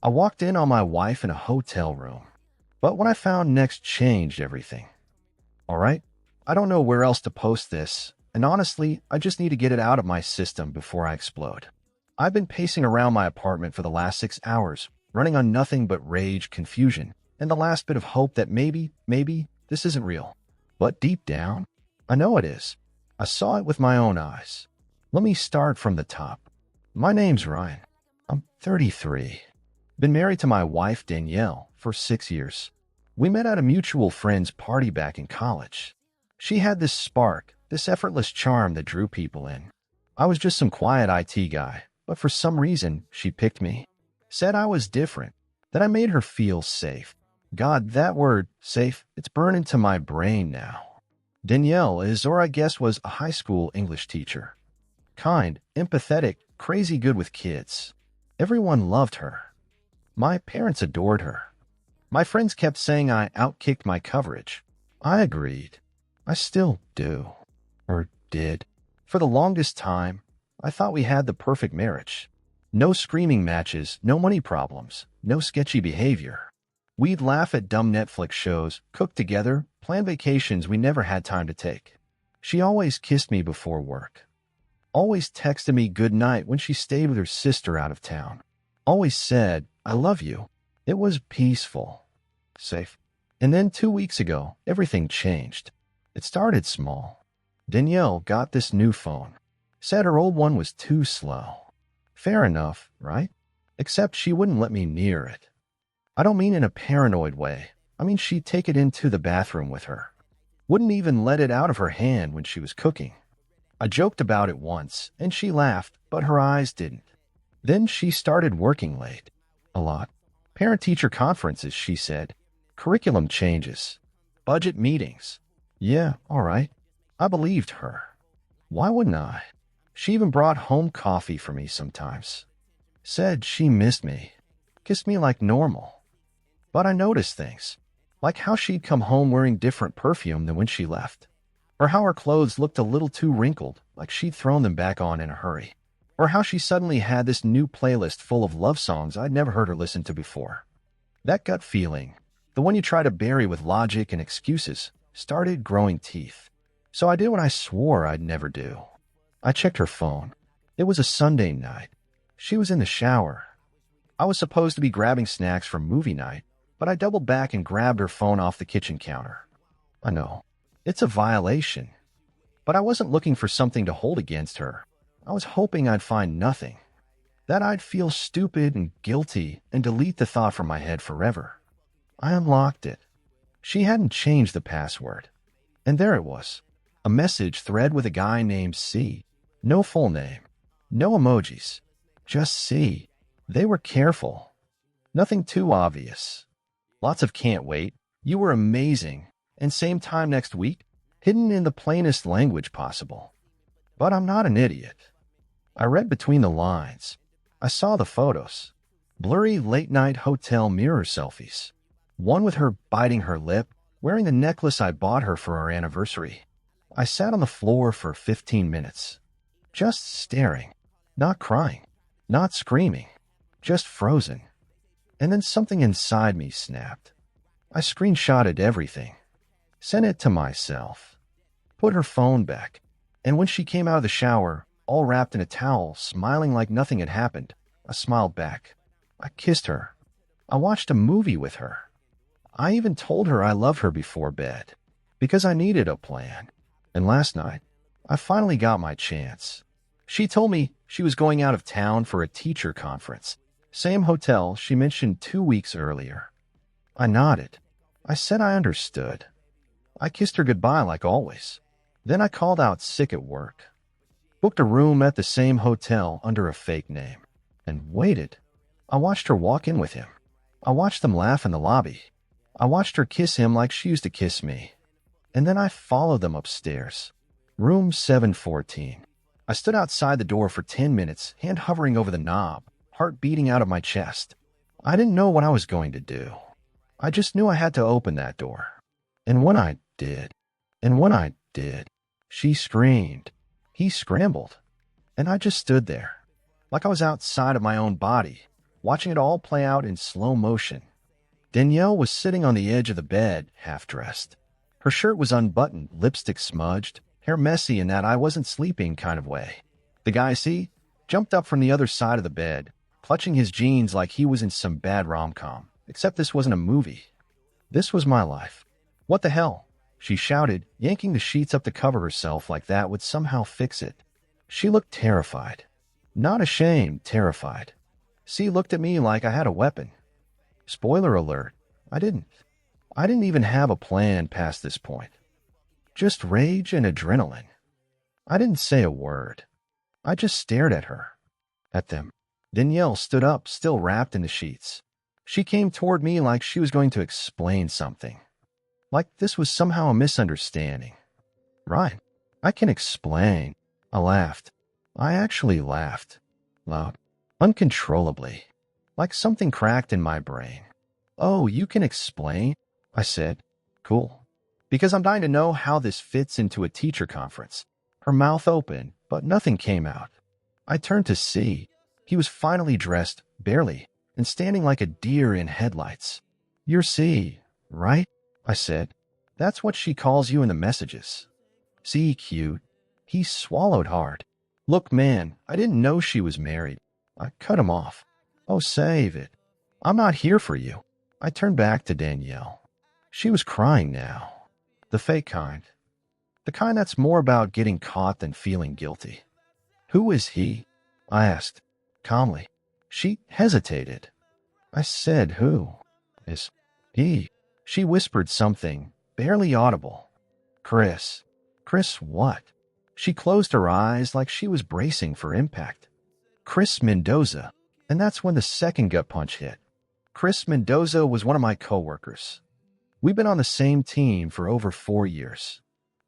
I walked in on my wife in a hotel room, but what I found next changed everything. All right, I don't know where else to post this, and honestly, I just need to get it out of my system before I explode. I've been pacing around my apartment for the last 6 hours, running on nothing but rage, confusion, and the last bit of hope that maybe, this isn't real. But deep down, I know it is. I saw it with my own eyes. Let me start from the top. My name's Ryan. I'm 33. Been married to my wife, Danielle, for 6 years. We met at a mutual friend's party back in college. She had this spark, this effortless charm that drew people in. I was just some quiet IT guy, but for some reason, she picked me. Said I was different, that I made her feel safe. God, that word, safe, it's burned into my brain now. Danielle is, or I guess was, a high school English teacher. Kind, empathetic, crazy good with kids. Everyone loved her. My parents adored her. My friends kept saying I outkicked my coverage. I agreed. I still do. Or did. For the longest time, I thought we had the perfect marriage. No screaming matches, no money problems, no sketchy behavior. We'd laugh at dumb Netflix shows, cook together, plan vacations we never had time to take. She always kissed me before work. Always texted me good night when she stayed with her sister out of town. Always said, I love you. It was peaceful. Safe. And then 2 weeks ago, everything changed. It started small. Danielle got this new phone. Said her old one was too slow. Fair enough, right? Except she wouldn't let me near it. I don't mean in a paranoid way. I mean she'd take it into the bathroom with her. Wouldn't even let it out of her hand when she was cooking. I joked about it once, and she laughed, but her eyes didn't. Then she started working late. A lot. Parent-teacher conferences, she said. Curriculum changes. Budget meetings. Yeah, all right. I believed her. Why wouldn't I? She even brought home coffee for me sometimes. Said she missed me. Kissed me like normal. But I noticed things. Like how she'd come home wearing different perfume than when she left. Or how her clothes looked a little too wrinkled, like she'd thrown them back on in a hurry. Or how she suddenly had this new playlist full of love songs I'd never heard her listen to before. That gut feeling, the one you try to bury with logic and excuses, started growing teeth. So I did what I swore I'd never do. I checked her phone. It was a Sunday night. She was in the shower. I was supposed to be grabbing snacks from movie night, but I doubled back and grabbed her phone off the kitchen counter. I know, it's a violation. But I wasn't looking for something to hold against her. I was hoping I'd find nothing. That I'd feel stupid and guilty and delete the thought from my head forever. I unlocked it. She hadn't changed the password. And there it was. A message thread with a guy named C. No full name. No emojis. Just C. They were careful. Nothing too obvious. Lots of can't wait. You were amazing. And same time next week. Hidden in the plainest language possible. But I'm not an idiot. I read between the lines. I saw the photos. Blurry late-night hotel mirror selfies. One with her biting her lip, wearing the necklace I bought her for our anniversary. I sat on the floor for 15 minutes. Just staring. Not crying. Not screaming. Just frozen. And then something inside me snapped. I screenshotted everything. Sent it to myself. Put her phone back. And when she came out of the shower, all wrapped in a towel, smiling like nothing had happened, I smiled back. I kissed her. I watched a movie with her. I even told her I loved her before bed, because I needed a plan. And last night, I finally got my chance. She told me she was going out of town for a teacher conference, same hotel she mentioned 2 weeks earlier. I nodded. I said I understood. I kissed her goodbye like always. Then I called out sick at work. Booked a room at the same hotel under a fake name. And waited. I watched her walk in with him. I watched them laugh in the lobby. I watched her kiss him like she used to kiss me. And then I followed them upstairs. Room 714. I stood outside the door for 10 minutes, hand hovering over the knob, heart beating out of my chest. I didn't know what I was going to do. I just knew I had to open that door. And when I did, she screamed. He scrambled. And I just stood there, like I was outside of my own body, watching it all play out in slow motion. Danielle was sitting on the edge of the bed, half-dressed. Her shirt was unbuttoned, lipstick smudged, hair messy in that I wasn't sleeping kind of way. The guy, see, jumped up from the other side of the bed, clutching his jeans like he was in some bad rom-com. Except this wasn't a movie. This was my life. What the hell? She shouted, yanking the sheets up to cover herself like that would somehow fix it. She looked terrified. Not ashamed, terrified. C looked at me like I had a weapon. Spoiler alert, I didn't. I didn't even have a plan past this point. Just rage and adrenaline. I didn't say a word. I just stared at her. At them. Danielle stood up, still wrapped in the sheets. She came toward me like she was going to explain something. Like this was somehow a misunderstanding. Right. I can explain. I laughed. I actually laughed. Loud. Uncontrollably. Like something cracked in my brain. Oh, you can explain? I said. Cool. Because I'm dying to know how this fits into a teacher conference. Her mouth open, but nothing came out. I turned to see. He was finally dressed, barely, and standing like a deer in headlights. You're C, right? I said. That's what she calls you in the messages. C, cute. He swallowed hard. Look, man, I didn't know she was married. I cut him off. Oh, save it. I'm not here for you. I turned back to Danielle. She was crying now. The fake kind. The kind that's more about getting caught than feeling guilty. Who is he? I asked, calmly. She hesitated. I said, who is he? She whispered something, barely audible. Chris. Chris what? She closed her eyes like she was bracing for impact. Chris Mendoza. And that's when the second gut punch hit. Chris Mendoza was one of my coworkers. We've been on the same team for over 4 years.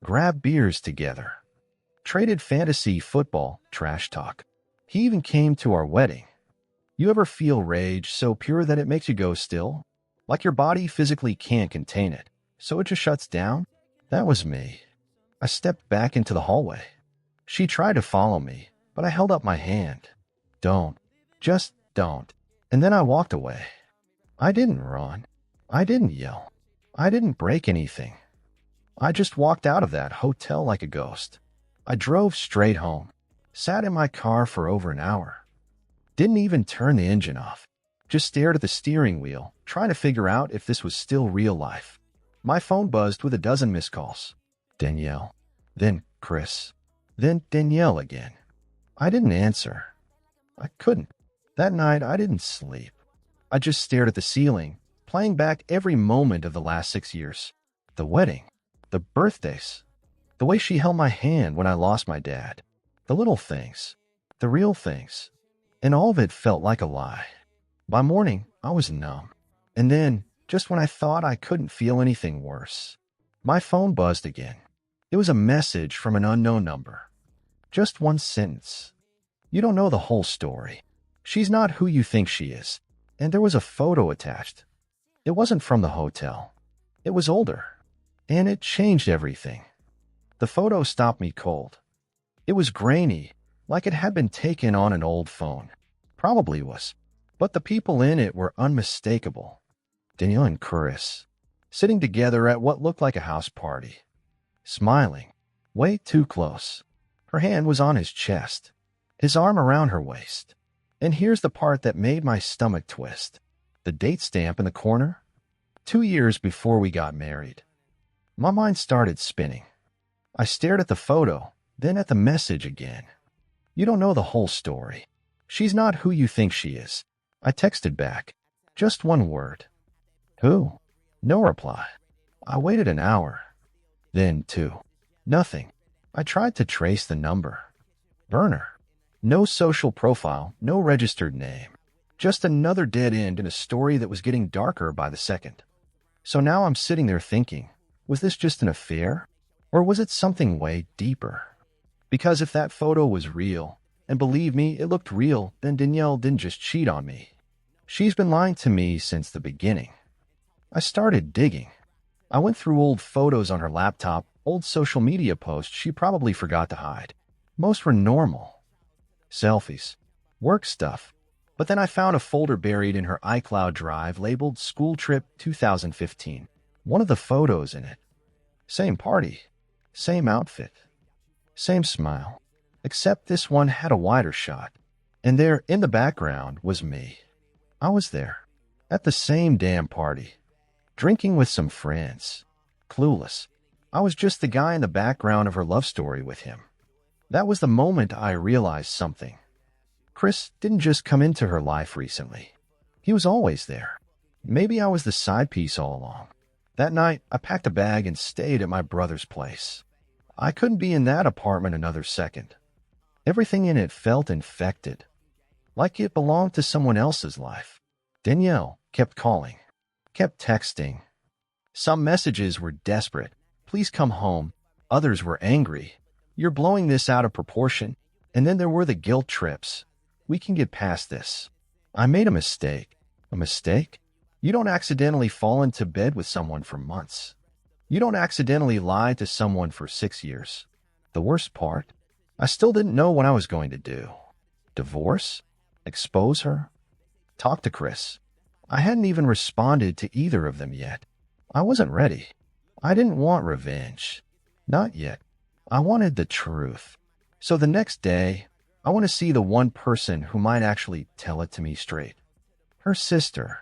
Grabbed beers together. Traded fantasy football, trash talk. He even came to our wedding. You ever feel rage so pure that it makes you go still? Like your body physically can't contain it, so it just shuts down? That was me. I stepped back into the hallway. She tried to follow me, but I held up my hand. Don't. Just don't. And then I walked away. I didn't run. I didn't yell. I didn't break anything. I just walked out of that hotel like a ghost. I drove straight home. Sat in my car for over an hour. Didn't even turn the engine off. Just stared at the steering wheel, trying to figure out if this was still real life. My phone buzzed with a dozen missed calls. Danielle. Then Chris. Then Danielle again. I didn't answer. I couldn't. That night, I didn't sleep. I just stared at the ceiling, playing back every moment of the last 6 years. The wedding. The birthdays. The way she held my hand when I lost my dad. The little things. The real things. And all of it felt like a lie. By morning, I was numb. And then, just when I thought I couldn't feel anything worse, my phone buzzed again. It was a message from an unknown number. Just one sentence. You don't know the whole story. She's not who you think she is. And there was a photo attached. It wasn't from the hotel. It was older. And it changed everything. The photo stopped me cold. It was grainy, like it had been taken on an old phone. Probably was. But the people in it were unmistakable. Danielle and Chris, sitting together at what looked like a house party. Smiling. Way too close. Her hand was on his chest. His arm around her waist. And here's the part that made my stomach twist. The date stamp in the corner. 2 years before we got married. My mind started spinning. I stared at the photo, then at the message again. You don't know the whole story. She's not who you think she is. I texted back. Just one word. Who? No reply. I waited an hour. Then 2. Nothing. I tried to trace the number. Burner. No social profile, no registered name. Just another dead end in a story that was getting darker by the second. So now I'm sitting there thinking, was this just an affair? Or was it something way deeper? Because if that photo was real, and believe me, it looked real, then Danielle didn't just cheat on me. She's been lying to me since the beginning. I started digging. I went through old photos on her laptop, old social media posts she probably forgot to hide. Most were normal. Selfies. Work stuff. But then I found a folder buried in her iCloud drive labeled School Trip 2015. One of the photos in it. Same party, same outfit, same smile. Except this one had a wider shot. And there, in the background, was me. I was there, at the same damn party, drinking with some friends. Clueless. I was just the guy in the background of her love story with him. That was the moment I realized something. Chris didn't just come into her life recently. He was always there. Maybe I was the side piece all along. That night, I packed a bag and stayed at my brother's place. I couldn't be in that apartment another second. Everything in it felt infected, like it belonged to someone else's life. Danielle kept calling, kept texting. Some messages were desperate. Please come home. Others were angry. You're blowing this out of proportion. And then there were the guilt trips. We can get past this. I made a mistake. A mistake? You don't accidentally fall into bed with someone for months. You don't accidentally lie to someone for 6 years. The worst part? I still didn't know what I was going to do. Divorce? Expose her? Talk to Chris. I hadn't even responded to either of them yet. I wasn't ready. I didn't want revenge. Not yet. I wanted the truth. So the next day, I want to see the one person who might actually tell it to me straight. Her sister,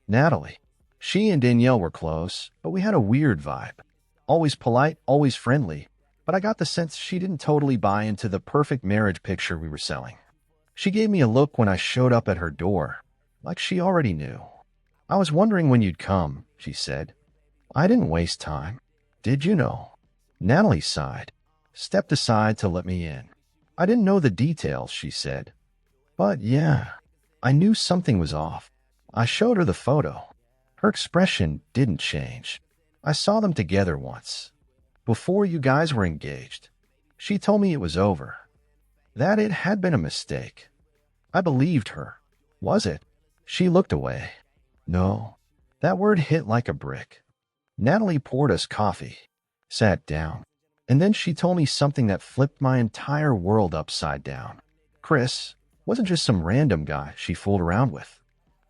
Natalie. She and Danielle were close, but we had a weird vibe. Always polite, always friendly, but I got the sense she didn't totally buy into the perfect marriage picture we were selling. She gave me a look when I showed up at her door, like she already knew. I was wondering when you'd come, she said. I didn't waste time. Did you know? Natalie sighed, stepped aside to let me in. I didn't know the details, she said. But yeah, I knew something was off. I showed her the photo. Her expression didn't change. I saw them together once, before you guys were engaged. She told me it was over, that it had been a mistake. I believed her. Was it? She looked away. No, that word hit like a brick. Natalie poured us coffee, sat down, and then she told me something that flipped my entire world upside down. Chris wasn't just some random guy she fooled around with.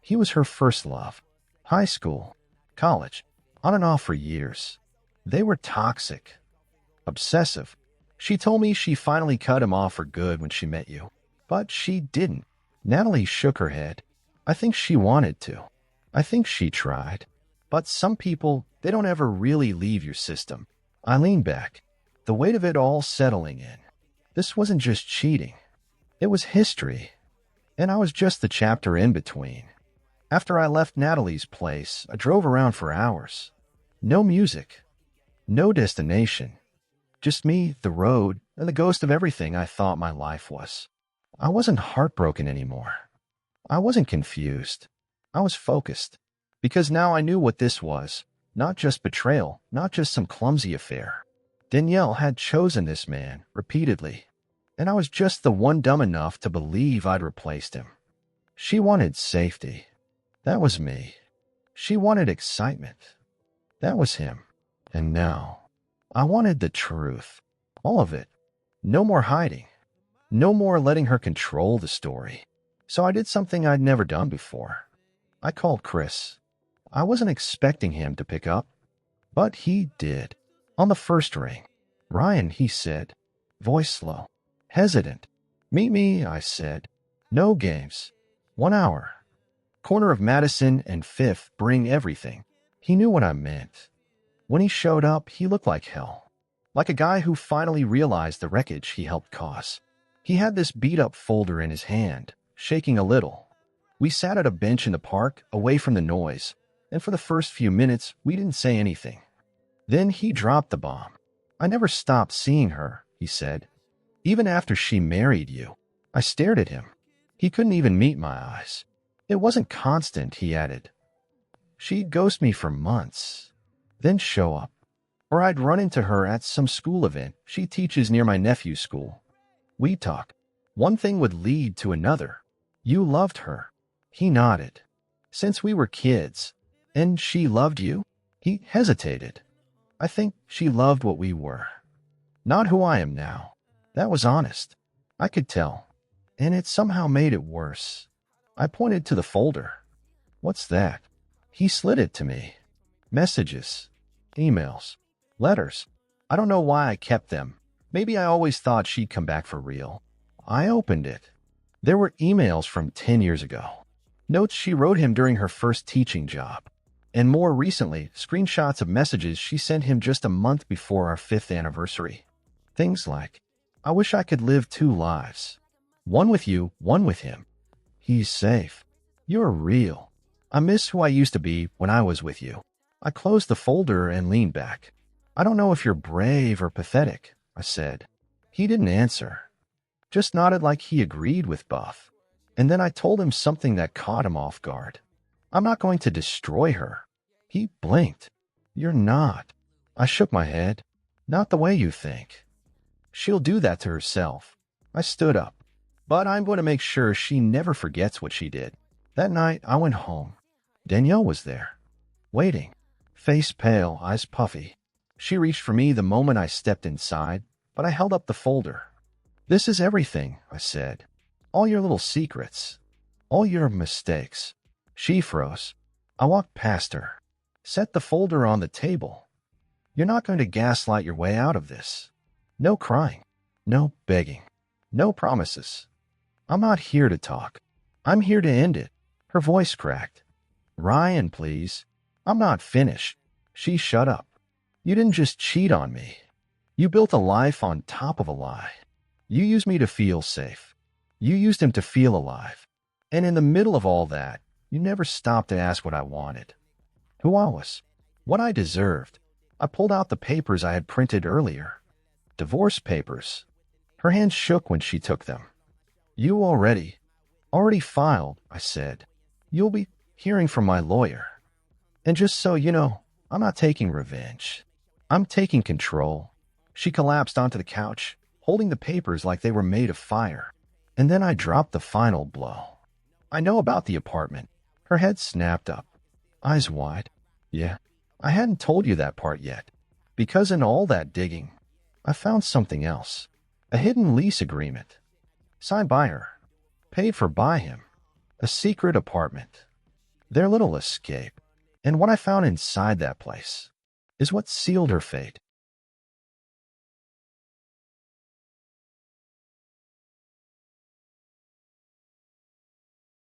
He was her first love. High school, college, on and off for years. They were toxic, obsessive. She told me she finally cut him off for good when she met you. But she didn't. Natalie shook her head. I think she wanted to. I think she tried. But some people, they don't ever really leave your system. I leaned back, the weight of it all settling in. This wasn't just cheating. It was history. And I was just the chapter in between. After I left Natalie's place, I drove around for hours. No music. No destination. Just me, the road, and the ghost of everything I thought my life was. I wasn't heartbroken anymore. I wasn't confused. I was focused. Because now I knew what this was. Not just betrayal, not just some clumsy affair. Danielle had chosen this man, repeatedly. And I was just the one dumb enough to believe I'd replaced him. She wanted safety. That was me. She wanted excitement. That was him. And now, I wanted the truth. All of it. No more hiding. No more letting her control the story. So I did something I'd never done before. I called Chris. I wasn't expecting him to pick up, but he did. On the first ring. Ryan, he said, voice slow, hesitant. Meet me, I said. No games. 1 hour. Corner of Madison and 5th, bring everything. He knew what I meant. When he showed up, he looked like hell. Like a guy who finally realized the wreckage he helped cause. He had this beat-up folder in his hand, shaking a little. We sat at a bench in the park, away from the noise, and for the first few minutes, we didn't say anything. Then he dropped the bomb. I never stopped seeing her, he said. Even after she married you. I stared at him. He couldn't even meet my eyes. It wasn't constant, he added. She'd ghost me for months, then show up. Or I'd run into her at some school event. She teaches near my nephew's school. We'd talk. One thing would lead to another. You loved her. He nodded. Since we were kids. And she loved you? He hesitated. I think she loved what we were. Not who I am now. That was honest. I could tell. And it somehow made it worse. I pointed to the folder. What's that? He slid it to me. Messages, emails, letters. I don't know why I kept them. Maybe I always thought she'd come back for real. I opened it. There were emails from 10 years ago. Notes she wrote him during her first teaching job. And more recently, screenshots of messages she sent him just a month before our 5th anniversary. Things like, I wish I could live 2 lives. One with you, one with him. He's safe. You're real. I miss who I used to be when I was with you. I closed the folder and leaned back. I don't know if you're brave or pathetic, I said. He didn't answer. Just nodded like he agreed with Buff. And then I told him something that caught him off guard. I'm not going to destroy her. He blinked. You're not. I shook my head. Not the way you think. She'll do that to herself. I stood up. But I'm going to make sure she never forgets what she did. That night, I went home. Danielle was there, waiting, face pale, eyes puffy. She reached for me the moment I stepped inside, but I held up the folder. This is everything, I said. All your little secrets. All your mistakes. She froze. I walked past her. Set the folder on the table. You're not going to gaslight your way out of this. No crying. No begging. No promises. I'm not here to talk. I'm here to end it. Her voice cracked. Ryan, please. I'm not finished. She shut up. You didn't just cheat on me. You built a life on top of a lie. You used me to feel safe. You used him to feel alive. And in the middle of all that, you never stopped to ask what I wanted. Who I was. What I deserved. I pulled out the papers I had printed earlier. Divorce papers. Her hand shook when she took them. You already filed, I said. You'll be hearing from my lawyer. And just so you know, I'm not taking revenge. I'm taking control. She collapsed onto the couch, holding the papers like they were made of fire. And then I dropped the final blow. I know about the apartment. Her head snapped up, eyes wide. Yeah, I hadn't told you that part yet. Because in all that digging, I found something else. A hidden lease agreement. Signed by her. Paid for by him. A secret apartment. Their little escape. And what I found inside that place is what sealed her fate.